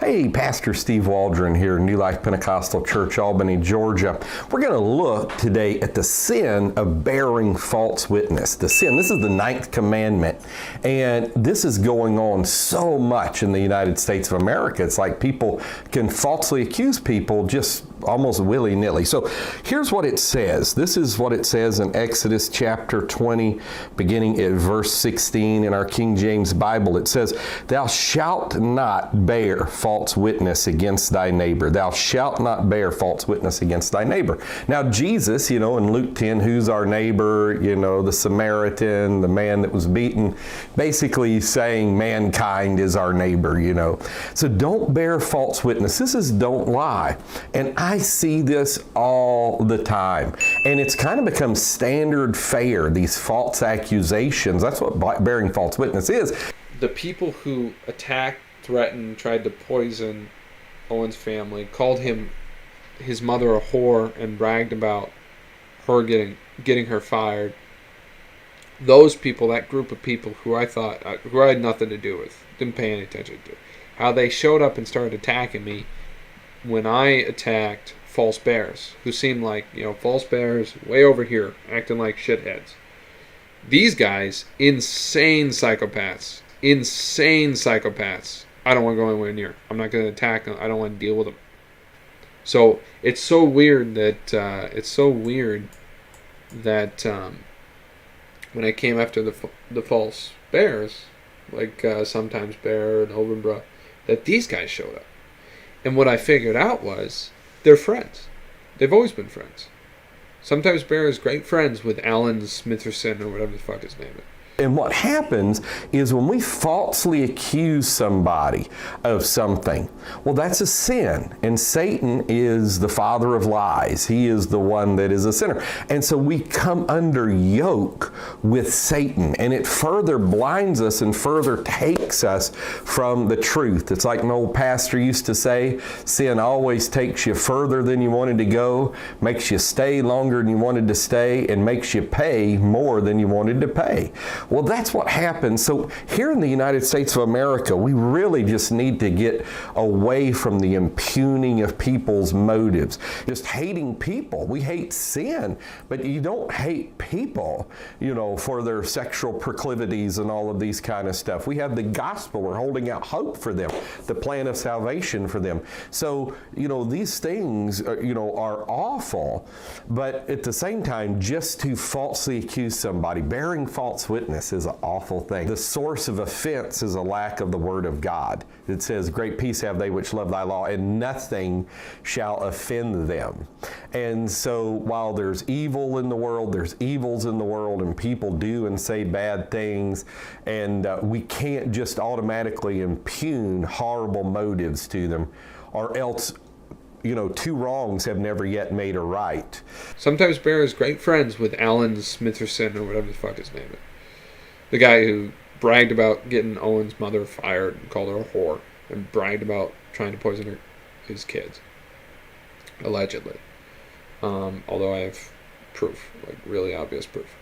Hey, Pastor Steve Waldron here, New Life Pentecostal Church, Albany, Georgia. We're going to look today at the sin of bearing false witness. The sin, this is the 9th commandment, and this is going on so much in the United States of America. It's like people can falsely accuse people just almost willy-nilly. So here's what it says. This is what it says in Exodus chapter 20, beginning at verse 16 in our King James Bible. It says, "Thou shalt not bear false witness against thy neighbor. Thou shalt not bear false witness against thy neighbor." Now Jesus, in Luke 10, who's our neighbor? The Samaritan, the man that was beaten, basically saying mankind is our neighbor, So don't bear false witness. This is don't lie. And I see this all the time. And it's kind of become standard fare, these false accusations. That's what bearing false witness is. The people who attacked, threatened, tried to poison Owen's family, called his mother a whore, and bragged about her getting her fired. Those people, that group of people who I had nothing to do with, didn't pay any attention to, how they showed up and started attacking me when I attacked false bears, who seemed like, false bears way over here, acting like shitheads. These guys, insane psychopaths. I don't want to go anywhere near. I'm not going to attack them. I don't want to deal with them. So it's so weird that when I came after the false bears, like sometimes Bear and Overbrook, that these guys showed up. And what I figured out was they're friends. They've always been friends. Sometimes Bear is great friends with Alan Smitherson or whatever the fuck his name is. And what happens is when we falsely accuse somebody of something, well, that's a sin. And Satan is the father of lies. He is the one that is a sinner. And so we come under yoke with Satan. And it further blinds us and further takes us from the truth. It's like an old pastor used to say, sin always takes you further than you wanted to go, makes you stay longer than you wanted to stay, and makes you pay more than you wanted to pay. Well, that's what happens. So here in the United States of America, we really just need to get away from the impugning of people's motives. Just hating people. We hate sin, but you don't hate people, for their sexual proclivities and all of these kind of stuff. We have the gospel. We're holding out hope for them, the plan of salvation for them. So, these things, are awful, but at the same time, just to falsely accuse somebody, bearing false witness, is an awful thing. The source of offense is a lack of the word of God. It says, "Great peace have they which love thy law, and nothing shall offend them." And so while there's evil in the world, there's evils in the world, and people do and say bad things, and we can't just automatically impugn horrible motives to them, or else two wrongs have never yet made a right. Sometimes Bear is great friends with Alan Smitherson or whatever the fuck his name is. The guy who bragged about getting Owen's mother fired and called her a whore and bragged about trying to poison his kids. Allegedly. Although I have proof, like really obvious proof.